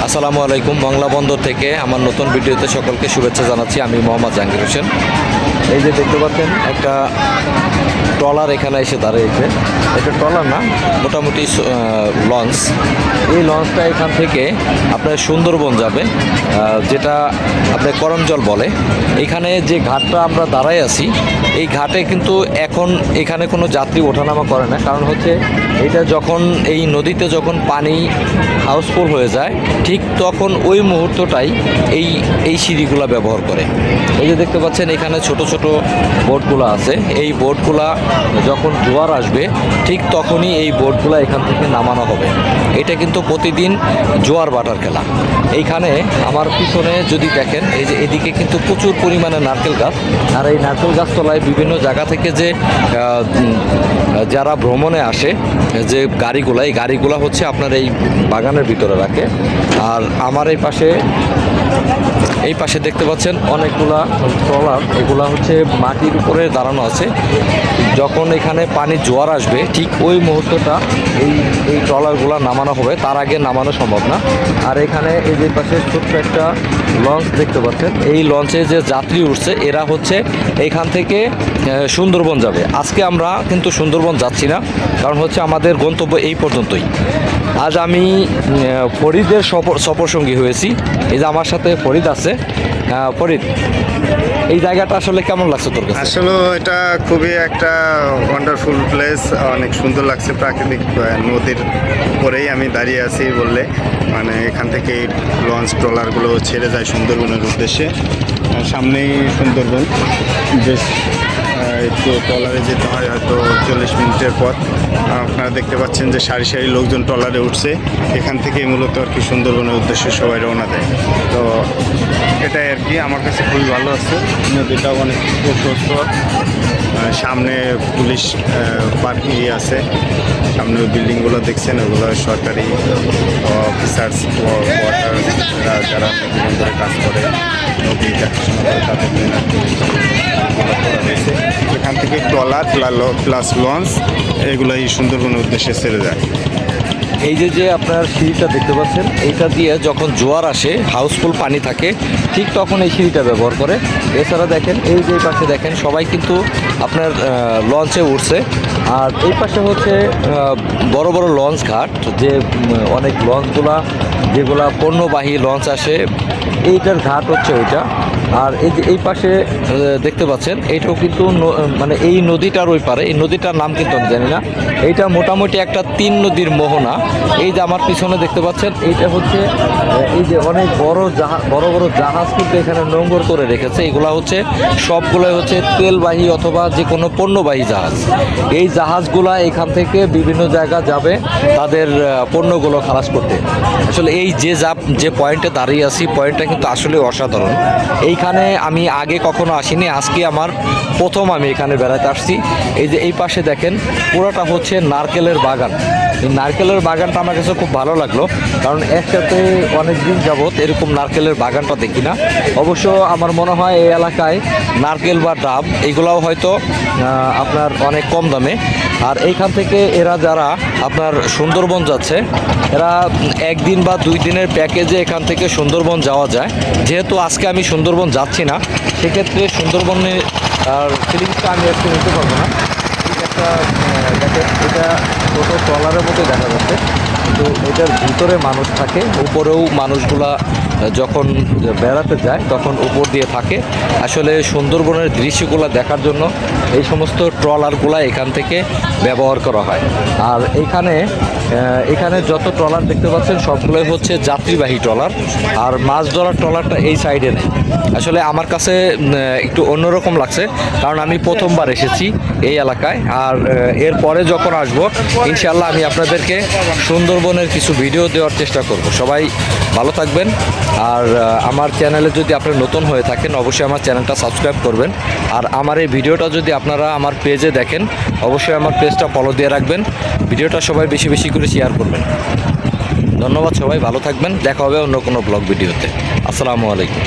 আসসালামু আলাইকুম। মংলা বন্দর থেকে আমার নতুন ভিডিওতে সকলকে শুভেচ্ছা জানাচ্ছি। আমি মোহাম্মদ জাহাঙ্গীর হোসেন। এই যে দেখতে পাচ্ছেন একটা ট্রলার এখানে এসে দাঁড়িয়েছে। এটা ট্রলার না, মোটামুটি লঞ্চ। এই লঞ্চটা এখান থেকে আপনার সুন্দরবন যাবে, যেটা আপনার করমজল বলে। এখানে যে ঘাটটা আমরা দাঁড়াই আছি, এই ঘাটে কিন্তু এখন এখানে কোনো যাত্রী ওঠানামা করে না। কারণ হচ্ছে এটা যখন এই নদীতে যখন পানি হাউসফুল হয়ে যায়, ঠিক তখন ওই মুহূর্তটাই এই সিঁড়িগুলো ব্যবহার করে। এই যে দেখতে পাচ্ছেন এখানে ছোট ছোট বোটগুলো আছে। এই বোটগুলা যখন জোয়ার আসবে, ঠিক তখনই এই বোটগুলো এখান থেকে নামানো হবে। এটা কিন্তু প্রতিদিন জোয়ার ভাটার খেলা। এইখানে আমার পিছনে যদি দেখেন, এই যে এদিকে কিন্তু প্রচুর পরিমাণে নারকেল গাছ। আর এই নারকেল গাছতলায় বিভিন্ন জায়গা থেকে যে যারা ভ্রমণে আসে, যে গাড়িগুলো, এই গাড়িগুলো হচ্ছে আপনার এই বাগানের ভিতরে রাখে। আর আমার এই পাশে দেখতে পাচ্ছেন অনেকগুলা ট্রলার। এগুলা হচ্ছে মাটির উপরে দাঁড়ানো আছে। যখন এখানে পানি জোয়ার আসবে, ঠিক ওই মুহূর্তটা এই ট্রলারগুলো নামানো হবে, তার আগে নামানো সম্ভব না। আর এখানে এই যে পাশে ছোট্ট একটা লঞ্চ দেখতে পাচ্ছেন। এই লঞ্চে যে যাত্রী উঠছে, এরা হচ্ছে এখান থেকে সুন্দরবন যাবে। আজকে আমরা কিন্তু সুন্দরবন যাচ্ছি না, কারণ হচ্ছে আমাদের গন্তব্য এই পর্যন্তই। আজ আমি ফরিদের সফর সঙ্গী হয়েছি। এই যে আমার সাথে ফরিদ আছে। ফরিদ, এই জায়গাটা আসলে কেমন লাগছে তোর কাছে? আসলে এটা খুবই একটা ওয়ান্ডারফুল প্লেস, অনেক সুন্দর লাগছে। প্রাকৃতিক নদীর উপরেই আমি দাঁড়িয়ে আছি বললে, মানে এখান থেকে লঞ্চ ট্রলারগুলো ছেড়ে যায় সুন্দরবনের উদ্দেশ্যে। সামনেই সুন্দরবন, বেশ একটু ট্রলারে যেতে হয় হয়তো 40 মিনিটের পথ। আপনারা দেখতে পাচ্ছেন যে সারি সারি লোকজন ট্রলারে উঠছে। এখান থেকেই মূলত আর কি সুন্দরবনের উদ্দেশ্যে সবাই রওনা দেয়। তো এটাই আর কি, আমার কাছে খুবই ভালো আছে। নদীটাও অনেক প্রশস্ত। সামনে পুলিশ পার্কিং আছে। সামনে ওই বিল্ডিংগুলো দেখছেন, ওগুলো সরকারি অফিসার্স, কোয়ার্টার যারা নদী বন্দরে কাজ করে, নদী দেখাশোনা করে, তাদের হয়েছে। এখান থেকে ট্রলার প্লাস লঞ্চ এগুলাই সুন্দরবনের উদ্দেশ্যে ছেড়ে যায়। এই যে আপনার সিঁড়িটা দেখতে পাচ্ছেন, এইটা দিয়ে যখন জোয়ার আসে, হাউসফুল পানি থাকে, ঠিক তখন এই সিঁড়িটা ব্যবহার করে। এছাড়া দেখেন এই যে পাশে দেখেন সবাই কিন্তু আপনার লঞ্চে উঠছে। আর এই পাশে হচ্ছে বড় বড় লঞ্চ ঘাট, যে অনেক লঞ্চগুলা যেগুলা পণ্যবাহী লঞ্চ আসে, এইটার ঘাট হচ্ছে ওইটা। আর এই যে এই পাশে দেখতে পাচ্ছেন, এইটাও কিন্তু মানে এই নদীটার ওই পারে, এই নদীটার নাম কিন্তু আমি জানি না। এইটা মোটামুটি একটা 3 নদীর মোহনা। এই যে আমার পিছনে দেখতে পাচ্ছেন, এইটা হচ্ছে এই যে অনেক বড় বড় জাহাজ কিন্তু এখানে নোঙর করে রেখেছে। এগুলা হচ্ছে সবগুলোই হচ্ছে তেলবাহী অথবা যে কোনো পণ্যবাহী জাহাজ। এই জাহাজগুলা এখান থেকে বিভিন্ন জায়গা যাবে তাদের পণ্যগুলো খালাস করতে। আসলে এই যে পয়েন্টে দাঁড়িয়ে আছি, পয়েন্টটা কিন্তু আসলে অসাধারণ। এইখানে আমি আগে কখনো আসিনি, আজকে আমার প্রথম আমি এখানে বেড়াতে আসছি। এই যে এই পাশে দেখেন পুরোটা হচ্ছে নারকেলের বাগান। এই নারকেলের বাগানটা আমার কাছে খুব ভালো লাগলো, কারণ একসাথে অনেক দিন যাবৎ এরকম নারকেলের বাগানটা দেখি না। অবশ্য আমার মনে হয় এই এলাকায় নারকেল বা ডাব এগুলাও হয়তো আপনার অনেক কম দামে। আর এইখান থেকে এরা যারা আপনার সুন্দরবন যাচ্ছে, এরা 1 দিন বা 2 দিনের প্যাকেজে এখান থেকে সুন্দরবন যাওয়া যায়। যেহেতু আজকে আমি সুন্দরবন যাচ্ছি না, সেক্ষেত্রে সুন্দরবনের ফিলিংসটা আমি একটু নিতে পারবো না। একটা দেখেন, এটা ছোটো ট্রলারের মতো দেখা যাচ্ছে, কিন্তু এটার ভিতরে মানুষ থাকে। উপরেও মানুষগুলা যখন বেড়াতে যায় তখন উপর দিয়ে থাকে। আসলে সুন্দরবনের দৃশ্যগুলো দেখার জন্য এই সমস্ত ট্রলারগুলা এখান থেকে ব্যবহার করা হয়। আর এখানে যত ট্রলার দেখতে পাচ্ছেন সবগুলোই হচ্ছে যাত্রীবাহী ট্রলার। আর মাছ ধরার ট্রলারটা এই সাইডে নেই। আসলে আমার কাছে একটু অন্যরকম লাগছে, কারণ আমি প্রথমবার এসেছি এই এলাকায়। আর এরপরে যখন আসবো, ইনশাআল্লাহ আমি আপনাদেরকে সুন্দরবনের কিছু ভিডিও দেওয়ার চেষ্টা করব। সবাই ভালো থাকবেন। আর আমার চ্যানেলে যদি আপনারা নতুন হয়ে থাকেন, অবশ্যই আমার চ্যানেলটা সাবস্ক্রাইব করবেন। আর আমার এই ভিডিওটা যদি আপনারা আমার পেজে দেখেন, অবশ্যই আমার পেজটা ফলো দিয়ে রাখবেন। ভিডিওটা সবাই বেশি বেশি করে শেয়ার করবেন। ধন্যবাদ, সবাই ভালো থাকবেন। দেখা হবে অন্য কোনো ব্লগ ভিডিওতে। আসসালামু আলাইকুম।